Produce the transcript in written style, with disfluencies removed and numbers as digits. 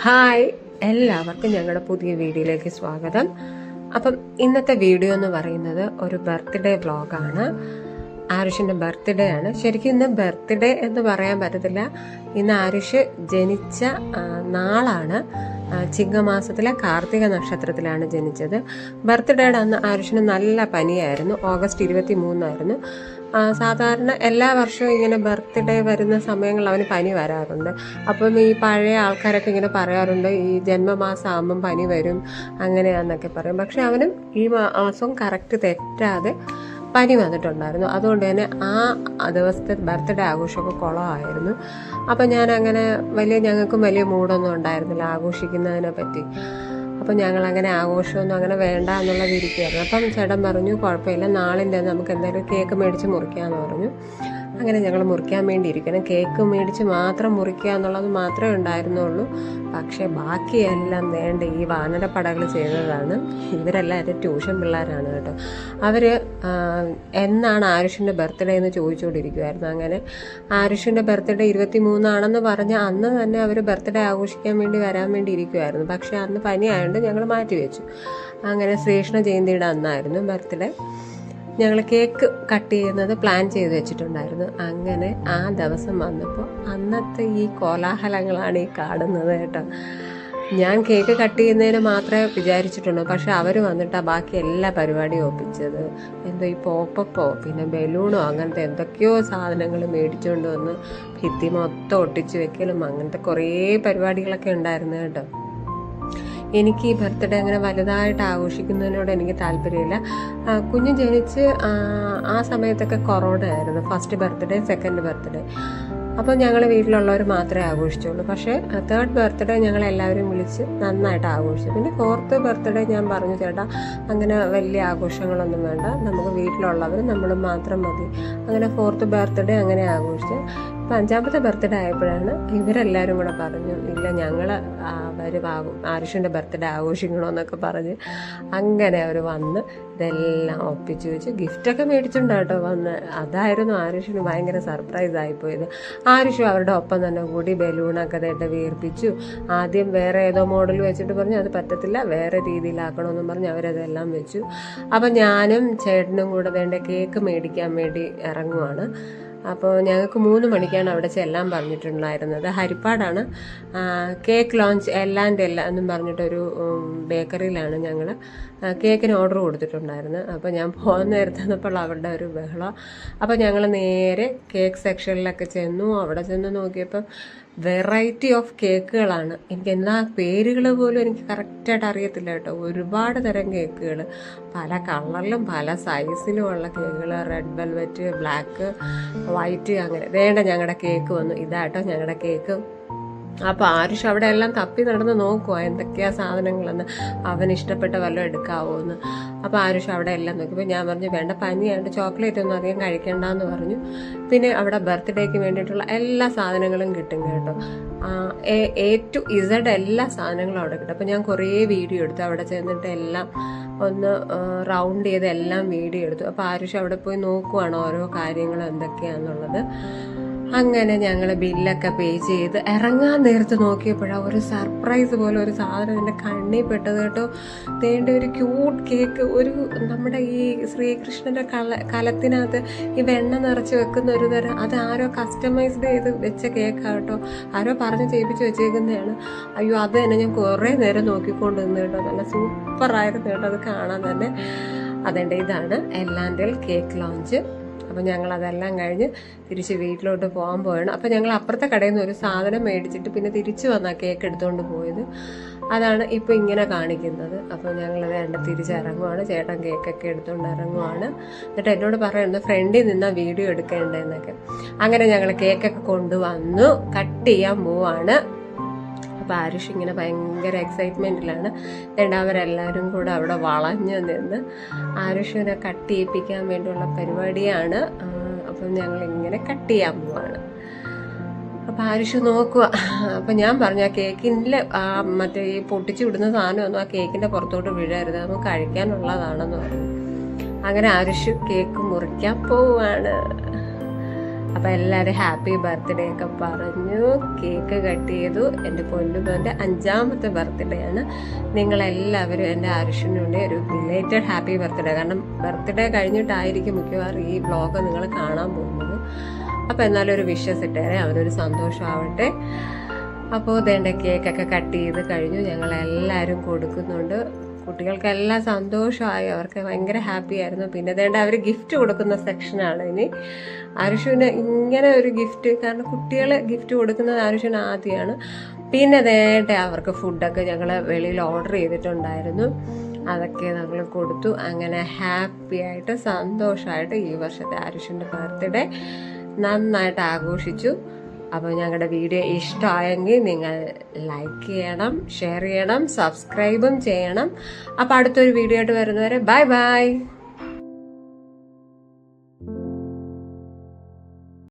Hi, എല്ലാവർക്കും ഞങ്ങളുടെ പുതിയ വീഡിയോയിലേക്ക് സ്വാഗതം. അപ്പം ഇന്നത്തെ വീഡിയോ എന്ന് പറയുന്നത് ഒരു ബർത്ത്ഡേ വ്ളോഗാണ്. ആരുഷിൻ്റെ ബർത്ത്ഡേ ആണ്. ശരിക്കും ഇന്ന് ബർത്ത്ഡേ എന്ന് പറയാൻ പറ്റത്തില്ല. ഇന്ന് ആരുഷ് ജനിച്ച നാളാണ്. ചിങ്ങമാസത്തിലെ കാർത്തിക നക്ഷത്രത്തിലാണ് ജനിച്ചത്. ബർത്ത്ഡേയുടെ അന്ന് ആരുഷിന് നല്ല പനിയായിരുന്നു. ഓഗസ്റ്റ് 23 സാധാരണ എല്ലാ വർഷവും ഇങ്ങനെ ബർത്ത്ഡേ വരുന്ന സമയങ്ങളിൽ അവന് പനി വരാറുണ്ട്. അപ്പം ഈ പഴയ ആൾക്കാരൊക്കെ ഇങ്ങനെ പറയാറുണ്ട്, ഈ ജന്മമാസം ആകുമ്പം പനി വരും അങ്ങനെയാന്നൊക്കെ പറയും. പക്ഷെ അവനും ഈ മാസം കറക്റ്റ് തെറ്റാതെ പനി വന്നിട്ടുണ്ടായിരുന്നു. അതുകൊണ്ട് തന്നെ ആ ദിവസത്തെ ബർത്ത്ഡേ ആഘോഷമൊക്കെ കുളമായിരുന്നു. അപ്പം ഞാനങ്ങനെ ഞങ്ങൾക്കും വലിയ മൂഡൊന്നും ഉണ്ടായിരുന്നില്ല ആഘോഷിക്കുന്നതിനെ പറ്റി. അപ്പം ഞങ്ങളങ്ങനെ ആഘോഷമൊന്നും അങ്ങനെ വേണ്ട എന്നുള്ളത് ഇരിക്കുകയായിരുന്നു. അപ്പം ചേട്ടൻ പറഞ്ഞു, കുഴപ്പമില്ല, നാളിൻ്റെ നമുക്ക് എന്തായാലും കേക്ക് മേടിച്ച് മുറിക്കാമെന്ന് പറഞ്ഞു. അങ്ങനെ ഞങ്ങൾ മുറിക്കാൻ വേണ്ടി ഇരിക്കണം. കേക്ക് മേടിച്ച് മാത്രം മുറിക്കുക എന്നുള്ളത് മാത്രമേ ഉണ്ടായിരുന്നുള്ളൂ. പക്ഷേ ബാക്കിയെല്ലാം വേണ്ട ഈ വാനരപ്പടകൾ ചെയ്തതാണ്. ഇവരെല്ലാം എൻ്റെ ട്യൂഷൻ പിള്ളേരാണ് കേട്ടോ. അവർ എന്നാണ് ആരുഷിൻ്റെ ബർത്ത്ഡേ എന്ന് ചോദിച്ചുകൊണ്ടിരിക്കുമായിരുന്നു. അങ്ങനെ ആരുഷിൻ്റെ ബർത്ത്ഡേ 23 പറഞ്ഞ് അന്ന് തന്നെ അവർ ബർത്ത്ഡേ ആഘോഷിക്കാൻ വേണ്ടി വരാൻ വേണ്ടി ഇരിക്കുമായിരുന്നു. പക്ഷേ അന്ന് പനി ആയതുകൊണ്ട് ഞങ്ങൾ മാറ്റിവെച്ചു. അങ്ങനെ ശ്രീകൃഷ്ണ ജയന്തിയുടെ അന്നായിരുന്നു ബർത്ത്ഡേ. ഞങ്ങൾ കേക്ക് കട്ട് ചെയ്യുന്നത് പ്ലാൻ ചെയ്ത് വെച്ചിട്ടുണ്ടായിരുന്നു. അങ്ങനെ ആ ദിവസം വന്നപ്പോൾ അന്നത്തെ ഈ കോലാഹലങ്ങളാണ് ഈ കാണുന്നത് കേട്ടോ. ഞാൻ കേക്ക് കട്ട് ചെയ്യുന്നതിന് മാത്രമേ വിചാരിച്ചിട്ടുള്ളൂ. പക്ഷെ അവർ വന്നിട്ട് ബാക്കി എല്ലാ പരിപാടിയും ഒപ്പിച്ചത്. എന്തോ ഈ പോപ്പപ്പോ പിന്നെ ബലൂണോ അങ്ങനത്തെ എന്തൊക്കെയോ സാധനങ്ങൾ മേടിച്ചുകൊണ്ട് വന്ന് ഭിത്തി മൊത്തം ഒട്ടിച്ച് വെക്കലും അങ്ങനത്തെ കുറേ പരിപാടികളൊക്കെ ഉണ്ടായിരുന്നു കേട്ടോ. എനിക്ക് ഈ ബർത്ത്ഡേ അങ്ങനെ വലുതായിട്ട് ആഘോഷിക്കുന്നതിനോട് എനിക്ക് താല്പര്യമില്ല. കുഞ്ഞ് ജനിച്ച് ആ സമയത്തൊക്കെ കൊറോണ ആയിരുന്നു. First birthday, second birthday. അപ്പോൾ ഞങ്ങൾ വീട്ടിലുള്ളവർ മാത്രമേ ആഘോഷിച്ചുള്ളൂ. പക്ഷേ തേർഡ് ബർത്ത്ഡേ ഞങ്ങൾ എല്ലാവരും വിളിച്ച് നന്നായിട്ട് ആഘോഷിച്ചു. പിന്നെ ഫോർത്ത് ബർത്ത്ഡേ ഞാൻ പറഞ്ഞു, ചേട്ടാ അങ്ങനെ വലിയ ആഘോഷങ്ങളൊന്നും വേണ്ട, നമുക്ക് വീട്ടിലുള്ളവർ നമ്മൾ മാത്രം മതി. അങ്ങനെ ഫോർത്ത് ബർത്ത്ഡേ അങ്ങനെ ആഘോഷിച്ച്. ഇപ്പം 5ാമത്തെ ബർത്ത്ഡേ ആയപ്പോഴാണ് ഇവരെല്ലാവരും കൂടെ പറഞ്ഞു, ഇല്ല ഞങ്ങൾ ആരുഷിൻ്റെ ബർത്ത്ഡേ ആഘോഷിക്കണമെന്നൊക്കെ പറഞ്ഞ് അങ്ങനെ അവർ വന്ന് ഇതെല്ലാം ഒപ്പിച്ച് വെച്ച് ഗിഫ്റ്റൊക്കെ മേടിച്ചിട്ടുണ്ട് കേട്ടോ വന്ന്. അതായിരുന്നു ആരുഷിന് ഭയങ്കര സർപ്രൈസ് ആയിപ്പോയത്. ആരുഷും അവരുടെ ഒപ്പം തന്നെ കൂടി ബലൂണൊക്കെ തേട്ട് വീർപ്പിച്ചു. ആദ്യം വേറെ ഏതോ മോഡൽ വെച്ചിട്ട് പറഞ്ഞു അത് പറ്റത്തില്ല, വേറെ രീതിയിലാക്കണമെന്നും പറഞ്ഞ് അവരതെല്ലാം വെച്ചു. അപ്പം ഞാനും ചേട്ടനും കൂടെ വേണ്ട കേക്ക് മേടിക്കാൻ വേണ്ടി ഇറങ്ങുവാണ്. അപ്പോൾ ഞങ്ങൾക്ക് 3 മണിക്കാണ് അവിടെ ചെല്ലാൻ പറഞ്ഞിട്ടുണ്ടായിരുന്നത്. ഹരിപ്പാടാണ്. കേക്ക് ലോഞ്ച് എല്ലാം എന്നും പറഞ്ഞിട്ടൊരു ബേക്കറിയിലാണ് ഞങ്ങൾ കേക്കിന് ഓർഡർ കൊടുത്തിട്ടുണ്ടായിരുന്നത്. അപ്പോൾ ഞാൻ പോകുന്ന നേരത്തപ്പോൾ അവരുടെ ഒരു ബഹളം. അപ്പോൾ ഞങ്ങൾ നേരെ കേക്ക് സെക്ഷനിലൊക്കെ ചെന്നു. അവിടെ ചെന്ന് നോക്കിയപ്പം വെറൈറ്റി ഓഫ് കേക്കുകളാണ്. എനിക്ക് എല്ലാ പേരുകൾ പോലും എനിക്ക് കറക്റ്റായിട്ട് അറിയത്തില്ല കേട്ടോ. ഒരുപാട് തരം കേക്കുകൾ, പല കളറിലും പല സൈസിലും ഉള്ള കേക്കുകൾ, റെഡ് വെൽവെറ്റ്, ബ്ലാക്ക്, വൈറ്റ്, അങ്ങനെ വേണ്ട ഞങ്ങളുടെ കേക്ക് വന്നു. ഇതാട്ടോ ഞങ്ങളുടെ കേക്ക്. അപ്പോൾ ആരുഷ് അവിടെ എല്ലാം തപ്പി നടന്ന് നോക്കുവാ എന്തൊക്കെയാ സാധനങ്ങളെന്ന്, അവന് ഇഷ്ടപ്പെട്ട വല്ലതും എടുക്കാവോ എന്ന്. അപ്പോൾ ആരുഷ് അവിടെ എല്ലാം നോക്കിയപ്പോൾ ഞാൻ പറഞ്ഞു, വേണ്ട പനിയായിട്ട് ചോക്ലേറ്റ് ഒന്നും അധികം കഴിക്കണ്ടെന്ന് പറഞ്ഞു. പിന്നെ അവിടെ ബർത്ത്ഡേക്ക് വേണ്ടിയിട്ടുള്ള എല്ലാ സാധനങ്ങളും കിട്ടും കേട്ടോ. A to Z എല്ലാ സാധനങ്ങളും അവിടെ കിട്ടും. അപ്പോൾ ഞാൻ കുറേ വീഡിയോ എടുത്തു. അവിടെ ചെന്നിട്ട് എല്ലാം ഒന്ന് റൗണ്ട് ചെയ്ത് എല്ലാം വീഡിയോ എടുത്തു. അപ്പോൾ ആരുഷ് അവിടെ പോയി നോക്കുവാണ് ഓരോ കാര്യങ്ങളും എന്തൊക്കെയാണെന്നുള്ളത്. അങ്ങനെ ഞങ്ങൾ ബില്ലൊക്കെ പേ ചെയ്ത് ഇറങ്ങാൻ നേരത്ത് നോക്കിയപ്പോഴാണ് ഒരു സർപ്രൈസ് പോലെ ഒരു സാധനം എൻ്റെ കണ്ണിൽ പെട്ടത് കേട്ടോ. തേണ്ട ഒരു ക്യൂട്ട് കേക്ക്, ഒരു നമ്മുടെ ഈ ശ്രീകൃഷ്ണൻ്റെ കലത്തിനകത്ത് ഈ വെണ്ണ നിറച്ച് വെക്കുന്ന ഒരു തരം, അത് ആരോ കസ്റ്റമൈസ്ഡ് ചെയ്ത് വെച്ച കേക്കാണ് കേട്ടോ. ആരോ പറഞ്ഞ് ചെയ്യിപ്പിച്ച് വെച്ചേക്കുന്നതാണ്. അയ്യോ, അത് തന്നെ ഞാൻ കുറേ നേരം നോക്കിക്കൊണ്ട് നിന്ന് കേട്ടോ. നല്ല സൂപ്പറായിരുന്നു കേട്ടോ അത് കാണാൻ തന്നെ. അതെൻ്റെ ഇതാണ് എല്ലാൻ്റെ കേക്ക് ലോഞ്ച്. അപ്പോൾ ഞങ്ങളതെല്ലാം കഴിഞ്ഞ് തിരിച്ച് വീട്ടിലോട്ട് പോകാൻ പോയാണ്. അപ്പോൾ ഞങ്ങൾ അപ്പുറത്തെ കടയിൽ നിന്ന് ഒരു സാധനം മേടിച്ചിട്ട് പിന്നെ തിരിച്ച് വന്നാൽ കേക്ക് എടുത്തുകൊണ്ട് പോയത്. അതാണ് ഇപ്പോൾ ഇങ്ങനെ കാണിക്കുന്നത്. അപ്പോൾ ഞങ്ങളത് തിരിച്ചിറങ്ങുവാണ്. ചേട്ടൻ കേക്കൊക്കെ എടുത്തുകൊണ്ട് ഇറങ്ങുവാണ്. എന്നിട്ട് എന്നോട് പറയുന്നത് ഫ്രണ്ടിൽ നിന്നാ വീഡിയോ എടുക്കേണ്ടതെന്നൊക്കെ. അങ്ങനെ ഞങ്ങൾ കേക്കൊക്കെ കൊണ്ടുവന്നു കട്ട് ചെയ്യാൻ പോവാണ്. അപ്പോൾ ആരുഷ് ഇങ്ങനെ ഭയങ്കര എക്സൈറ്റ്മെൻറ്റിലാണ്. അവരെല്ലാവരും കൂടെ അവിടെ വളഞ്ഞു നിന്ന് ആരുഷിനെ കട്ട് ചെയ്യിപ്പിക്കാൻ വേണ്ടിയുള്ള പരിപാടിയാണ്. അപ്പം ഞങ്ങളിങ്ങനെ കട്ട് ചെയ്യാൻ പോവാണ്. അപ്പം ആരുഷ് നോക്കുക. അപ്പം ഞാൻ പറഞ്ഞു, ആ കേക്കിൻ്റെ മറ്റേ ഈ പൊട്ടിച്ച് വിടുന്ന സാധനമൊന്നും ആ കേക്കിൻ്റെ പുറത്തോട്ട് വീഴരുത്, നമുക്ക് കഴിക്കാനുള്ളതാണെന്ന് പറഞ്ഞു. അങ്ങനെ ആരുഷ് കേക്ക് മുറിക്കാൻ പോവാണ്. അപ്പം എല്ലാവരും ഹാപ്പി ബർത്ത്ഡേ ഒക്കെ പറഞ്ഞു, കേക്ക് കട്ട് ചെയ്തു. എൻ്റെ പൊന്നുമോൻ്റെ 5ാമത്തെ ബർത്ത്ഡേ ആണ്. നിങ്ങളെല്ലാവരും എൻ്റെ ആരുഷിനുണ്ട് ഒരു ബിലേറ്റഡ് ഹാപ്പി ബർത്ത്ഡേ. കാരണം ബർത്ത്ഡേ കഴിഞ്ഞിട്ടായിരിക്കും മിക്കവാറും ഈ വ്ളോഗ് നിങ്ങൾ കാണാൻ പോകുന്നത്. അപ്പോൾ എന്നാലും ഒരു വിഷസ് ഇട്ടേരെ, അവനൊരു സന്തോഷമാവട്ടെ. അപ്പോൾ ഇതേണ്ട കേക്കൊക്കെ കട്ട് ചെയ്ത് കഴിഞ്ഞു. ഞങ്ങളെല്ലാവരും കൊടുക്കുന്നുണ്ട്. കുട്ടികൾക്കെല്ലാം സന്തോഷമായി, അവർക്ക് ഭയങ്കര ഹാപ്പി ആയിരുന്നു. പിന്നെ ഇതേണ്ട അവർ ഗിഫ്റ്റ് കൊടുക്കുന്ന സെക്ഷനാണ് ഇനി. ആരുഷിന് ഇങ്ങനെ ഒരു ഗിഫ്റ്റ്, കാരണം കുട്ടികൾ ഗിഫ്റ്റ് കൊടുക്കുന്നത് ആരുഷിന് ആദ്യമാണ്. പിന്നെ ഇതേണ്ട അവർക്ക് ഫുഡൊക്കെ ഞങ്ങൾ വെളിയിൽ ഓർഡർ ചെയ്തിട്ടുണ്ടായിരുന്നു, അതൊക്കെ നമ്മൾ കൊടുത്തു. അങ്ങനെ ഹാപ്പി ആയിട്ട് സന്തോഷമായിട്ട് ഈ വർഷത്തെ ആരുഷിൻ്റെ ബർത്ത്ഡേ നന്നായിട്ട് ആഘോഷിച്ചു. അപ്പോൾ ഞങ്ങളുടെ വീഡിയോ ഇഷ്ടമായെങ്കിൽ നിങ്ങൾ ലൈക്ക് ചെയ്യണം, ഷെയർ ചെയ്യണം, സബ്സ്ക്രൈബും ചെയ്യണം. അപ്പോൾ അടുത്തൊരു വീഡിയോ ആയിട്ട് വരുന്നവരെ ബൈ ബൈ.